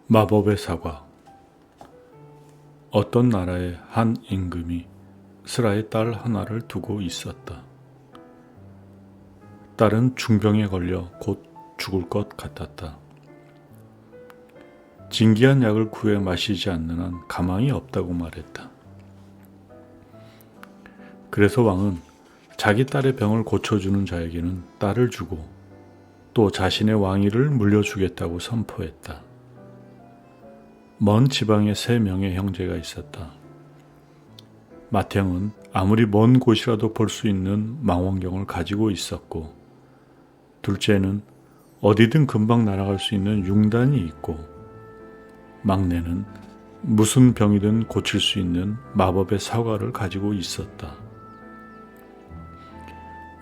마법의 사과. 어떤 나라의 한 임금이 스라의 딸 하나를 두고 있었다. 딸은 중병에 걸려 곧 죽을 것 같았다. 진기한 약을 구해 마시지 않는 한 가망이 없다고 말했다. 그래서 왕은 자기 딸의 병을 고쳐주는 자에게는 딸을 주고 또 자신의 왕위를 물려주겠다고 선포했다. 먼 지방에 3명의 형제가 있었다. 맏형은 아무리 먼 곳이라도 볼 수 있는 망원경을 가지고 있었고, 둘째는 어디든 금방 날아갈 수 있는 융단이 있고, 막내는 무슨 병이든 고칠 수 있는 마법의 사과를 가지고 있었다.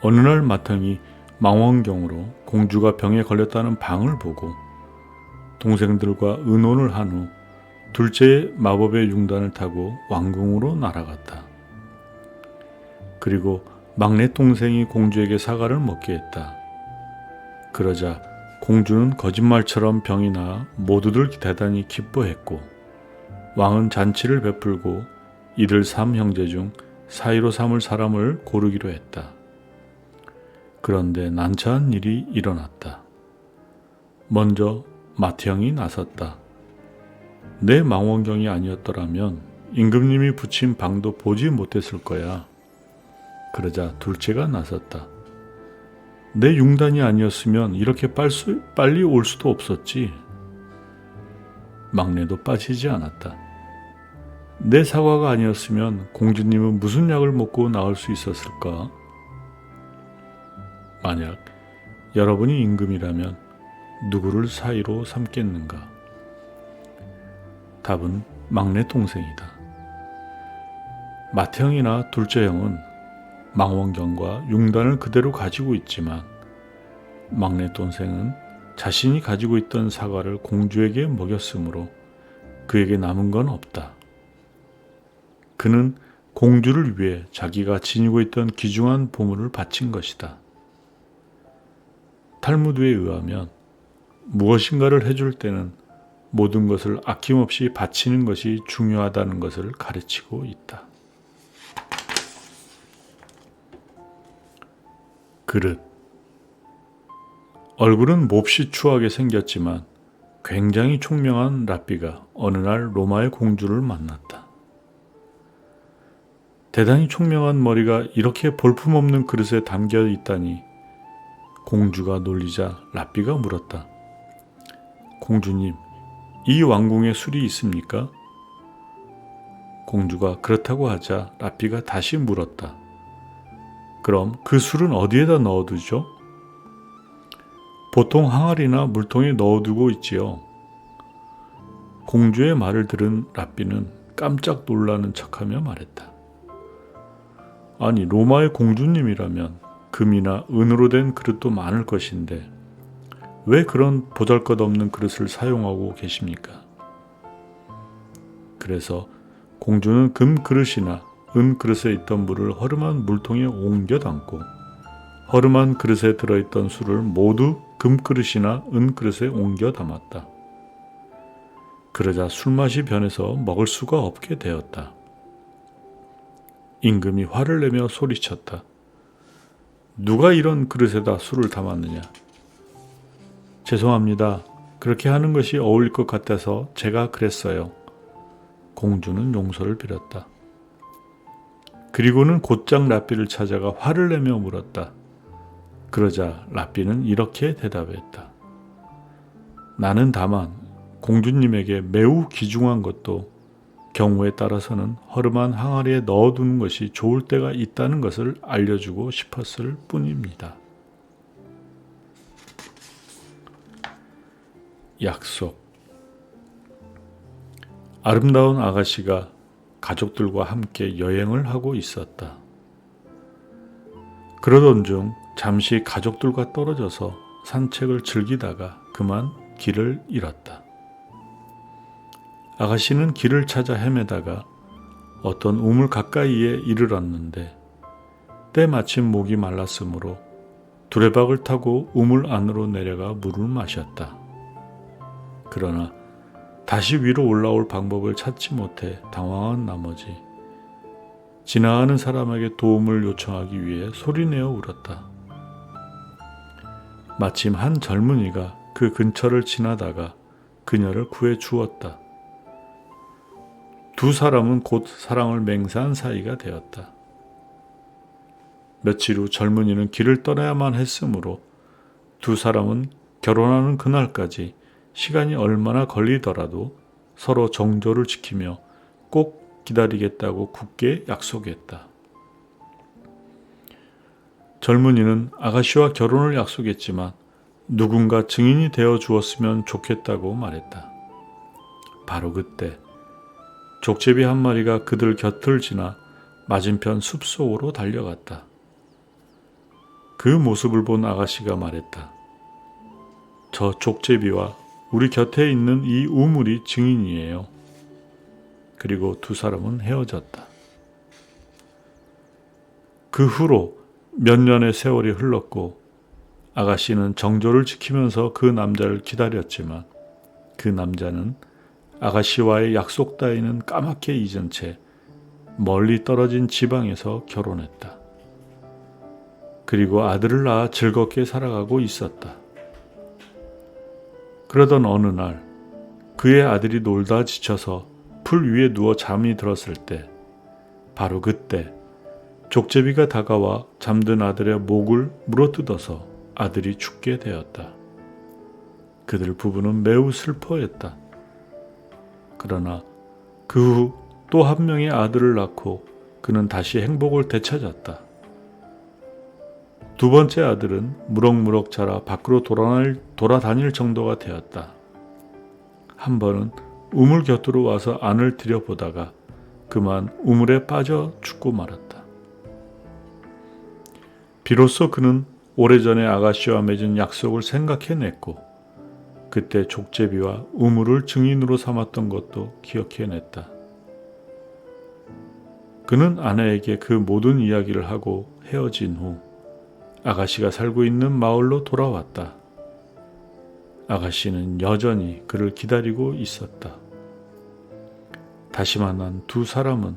어느 날 맏형이 망원경으로 공주가 병에 걸렸다는 방을 보고 동생들과 의논을 한 후 둘째의 마법의 융단을 타고 왕궁으로 날아갔다. 그리고 막내 동생이 공주에게 사과를 먹게 했다. 그러자 공주는 거짓말처럼 병이 나아 모두들 대단히 기뻐했고, 왕은 잔치를 베풀고 이들 3형제 중 사이로 삼을 사람을 고르기로 했다. 그런데 난처한 일이 일어났다. 먼저 맏형이 나섰다. 내 망원경이 아니었더라면 임금님이 붙인 방도 보지 못했을 거야. 그러자 둘째가 나섰다. 내 융단이 아니었으면 이렇게 빨리 올 수도 없었지. 막내도 빠지지 않았다. 내 사과가 아니었으면 공주님은 무슨 약을 먹고 나을 수 있었을까? 만약 여러분이 임금이라면 누구를 사이로 삼겠는가? 답은 막내 동생이다. 맏형이나 둘째 형은 망원경과 융단을 그대로 가지고 있지만, 막내 동생은 자신이 가지고 있던 사과를 공주에게 먹였으므로 그에게 남은 건 없다. 그는 공주를 위해 자기가 지니고 있던 귀중한 보물을 바친 것이다. 탈무드에 의하면 무엇인가를 해줄 때는 모든 것을 아낌없이 바치는 것이 중요하다는 것을 가르치고 있다. 그릇. 얼굴은 몹시 추하게 생겼지만 굉장히 총명한 랍비가 어느 날 로마의 공주를 만났다. 대단히 총명한 머리가 이렇게 볼품없는 그릇에 담겨 있다니. 공주가 놀리자 랍비가 물었다. 공주님, 이 왕궁에 술이 있습니까? 공주가 그렇다고 하자 랍비가 다시 물었다. 그럼 그 술은 어디에다 넣어두죠? 보통 항아리나 물통에 넣어두고 있지요. 공주의 말을 들은 랍비는 깜짝 놀라는 척하며 말했다. 아니, 로마의 공주님이라면 금이나 은으로 된 그릇도 많을 것인데 왜 그런 보잘것없는 그릇을 사용하고 계십니까? 그래서 공주는 금 그릇이나 은 그릇에 있던 물을 허름한 물통에 옮겨 담고 허름한 그릇에 들어있던 술을 모두 금 그릇이나 은 그릇에 옮겨 담았다. 그러자 술맛이 변해서 먹을 수가 없게 되었다. 임금이 화를 내며 소리쳤다. 누가 이런 그릇에다 술을 담았느냐? 죄송합니다. 그렇게 하는 것이 어울릴 것 같아서 제가 그랬어요. 공주는 용서를 빌었다. 그리고는 곧장 랍비를 찾아가 화를 내며 물었다. 그러자 랍비는 이렇게 대답했다. 나는 다만 공주님에게 매우 귀중한 것도 경우에 따라서는 허름한 항아리에 넣어두는 것이 좋을 때가 있다는 것을 알려주고 싶었을 뿐입니다. 약속. 아름다운 아가씨가 가족들과 함께 여행을 하고 있었다. 그러던 중 잠시 가족들과 떨어져서 산책을 즐기다가 그만 길을 잃었다. 아가씨는 길을 찾아 헤매다가 어떤 우물 가까이에 이르렀는데 때마침 목이 말랐으므로 두레박을 타고 우물 안으로 내려가 물을 마셨다. 그러나 다시 위로 올라올 방법을 찾지 못해 당황한 나머지 지나가는 사람에게 도움을 요청하기 위해 소리내어 울었다. 마침 한 젊은이가 그 근처를 지나다가 그녀를 구해 주었다. 두 사람은 곧 사랑을 맹세한 사이가 되었다. 며칠 후 젊은이는 길을 떠나야만 했으므로 두 사람은 결혼하는 그날까지 시간이 얼마나 걸리더라도 서로 정조를 지키며 꼭 기다리겠다고 굳게 약속했다. 젊은이는 아가씨와 결혼을 약속했지만 누군가 증인이 되어 주었으면 좋겠다고 말했다. 바로 그때 족제비 한 마리가 그들 곁을 지나 맞은편 숲속으로 달려갔다. 그 모습을 본 아가씨가 말했다. 저 족제비와 우리 곁에 있는 이 우물이 증인이에요. 그리고 두 사람은 헤어졌다. 그 후로 몇 년의 세월이 흘렀고 아가씨는 정조를 지키면서 그 남자를 기다렸지만 그 남자는 아가씨와의 약속 따위는 까맣게 잊은 채 멀리 떨어진 지방에서 결혼했다. 그리고 아들을 낳아 즐겁게 살아가고 있었다. 그러던 어느 날 그의 아들이 놀다 지쳐서 풀 위에 누워 잠이 들었을 때 바로 그때 족제비가 다가와 잠든 아들의 목을 물어뜯어서 아들이 죽게 되었다. 그들 부부는 매우 슬퍼했다. 그러나 그 후 또 한 명의 아들을 낳고 그는 다시 행복을 되찾았다. 두 번째 아들은 무럭무럭 자라 밖으로 돌아다닐 정도가 되었다. 한 번은 우물 곁으로 와서 안을 들여보다가 그만 우물에 빠져 죽고 말았다. 비로소 그는 오래전에 아가씨와 맺은 약속을 생각해냈고 그때 족제비와 우물을 증인으로 삼았던 것도 기억해냈다. 그는 아내에게 그 모든 이야기를 하고 헤어진 후 아가씨가 살고 있는 마을로 돌아왔다. 아가씨는 여전히 그를 기다리고 있었다. 다시 만난 두 사람은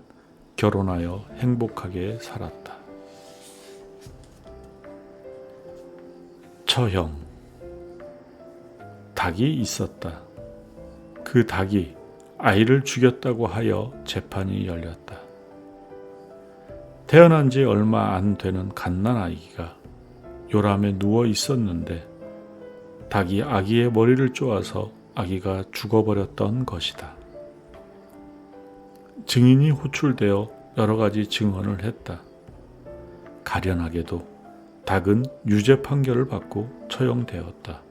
결혼하여 행복하게 살았다. 처형. 닭이 있었다. 그 닭이 아이를 죽였다고 하여 재판이 열렸다. 태어난 지 얼마 안 되는 갓난아기가 요람에 누워 있었는데 닭이 아기의 머리를 쪼아서 아기가 죽어버렸던 것이다. 증인이 호출되어 여러 가지 증언을 했다. 가련하게도 닭은 유죄 판결을 받고 처형되었다.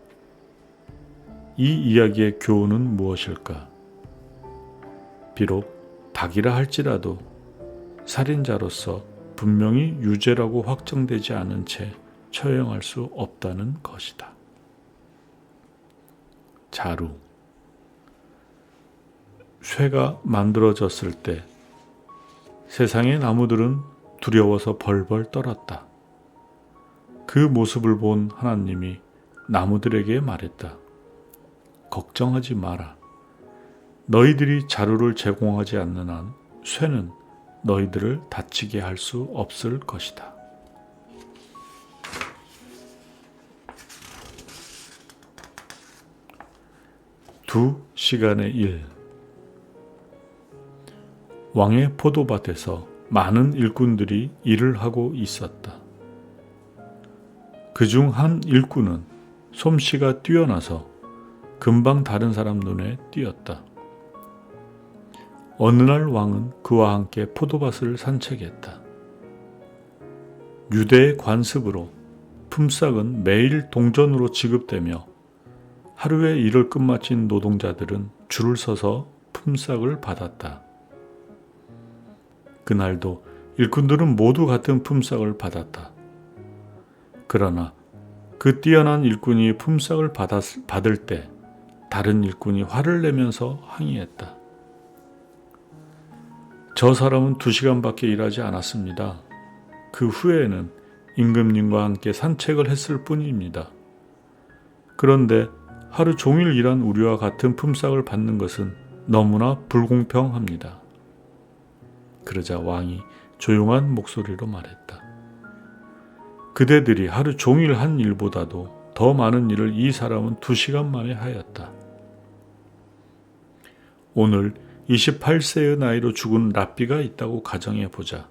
이 이야기의 교훈은 무엇일까? 비록 닭이라 할지라도 살인자로서 분명히 유죄라고 확정되지 않은 채 처형할 수 없다는 것이다. 자루. 쇠가 만들어졌을 때 세상의 나무들은 두려워서 벌벌 떨었다. 그 모습을 본 하나님이 나무들에게 말했다. 걱정하지 마라. 너희들이 자루를 제공하지 않는 한 쇠는 너희들을 다치게 할 수 없을 것이다. 두 시간의 일. 왕의 포도밭에서 많은 일꾼들이 일을 하고 있었다. 그중 한 일꾼은 솜씨가 뛰어나서 금방 다른 사람 눈에 띄었다. 어느 날 왕은 그와 함께 포도밭을 산책했다. 유대의 관습으로 품삯은 매일 동전으로 지급되며 하루에 일을 끝마친 노동자들은 줄을 서서 품삯을 받았다. 그날도 일꾼들은 모두 같은 품삯을 받았다. 그러나 그 뛰어난 일꾼이 품삯을 받을 때 다른 일꾼이 화를 내면서 항의했다. 저 사람은 2시간밖에 일하지 않았습니다. 그 후에는 임금님과 함께 산책을 했을 뿐입니다. 그런데 하루 종일 일한 우리와 같은 품삯을 받는 것은 너무나 불공평합니다. 그러자 왕이 조용한 목소리로 말했다. 그대들이 하루 종일 한 일보다도 더 많은 일을 이 사람은 2시간 만에 하였다. 오늘 28세의 나이로 죽은 랍비가 있다고 가정해 보자.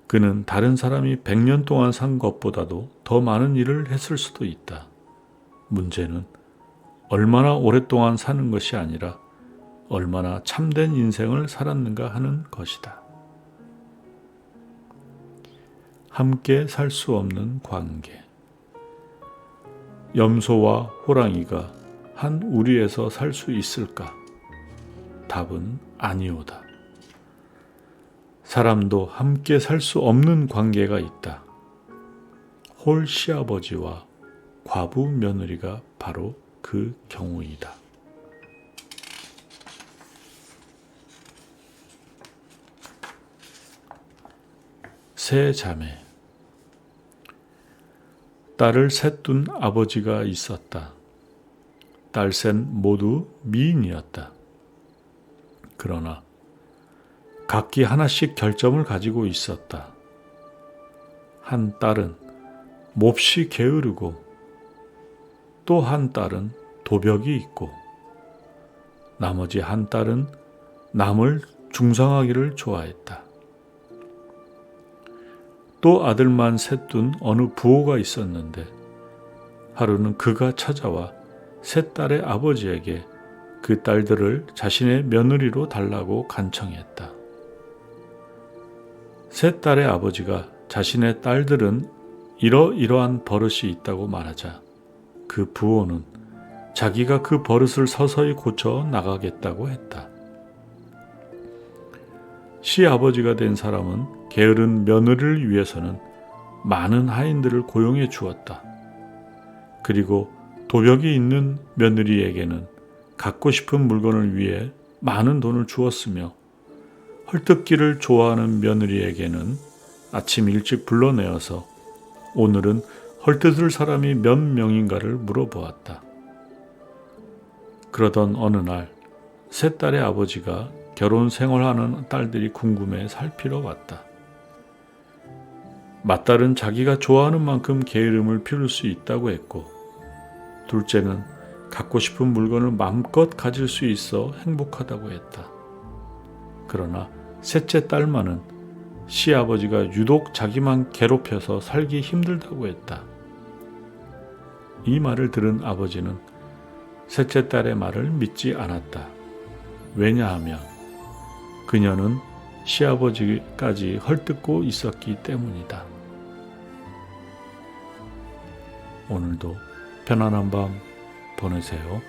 그는 다른 사람이 100년 동안 산 것보다도 더 많은 일을 했을 수도 있다. 문제는 얼마나 오랫동안 사는 것이 아니라 얼마나 참된 인생을 살았는가 하는 것이다. 함께 살 수 없는 관계. 염소와 호랑이가 한 우리에서 살 수 있을까? 답은 아니오다. 사람도 함께 살 수 없는 관계가 있다. 홀 시아버지와 과부 며느리가 바로 그 경우이다. 세 자매. 딸을 셋 둔 아버지가 있었다. 딸 셋 모두 미인이었다. 그러나 각기 하나씩 결점을 가지고 있었다. 한 딸은 몹시 게으르고 또 한 딸은 도벽이 있고 나머지 한 딸은 남을 중상하기를 좋아했다. 또 아들만 셋 둔 어느 부호가 있었는데 하루는 그가 찾아와 셋 딸의 아버지에게 그 딸들을 자신의 며느리로 달라고 간청했다. 셋 딸의 아버지가 자신의 딸들은 이러이러한 버릇이 있다고 말하자 그 부호는 자기가 그 버릇을 서서히 고쳐 나가겠다고 했다. 시아버지가 된 사람은 게으른 며느리를 위해서는 많은 하인들을 고용해 주었다. 그리고 도벽이 있는 며느리에게는 갖고 싶은 물건을 위해 많은 돈을 주었으며 헐뜯기를 좋아하는 며느리에게는 아침 일찍 불러내어서 오늘은 헐뜯을 사람이 몇 명인가를 물어보았다. 그러던 어느 날 셋 딸의 아버지가 결혼 생활하는 딸들이 궁금해 살피러 왔다. 맏딸은 자기가 좋아하는 만큼 게으름을 피울 수 있다고 했고 둘째는 갖고 싶은 물건을 마음껏 가질 수 있어 행복하다고 했다. 그러나 셋째 딸만은 시아버지가 유독 자기만 괴롭혀서 살기 힘들다고 했다. 이 말을 들은 아버지는 셋째 딸의 말을 믿지 않았다. 왜냐하면 그녀는 시아버지까지 헐뜯고 있었기 때문이다. 오늘도 편안한 밤 보내세요.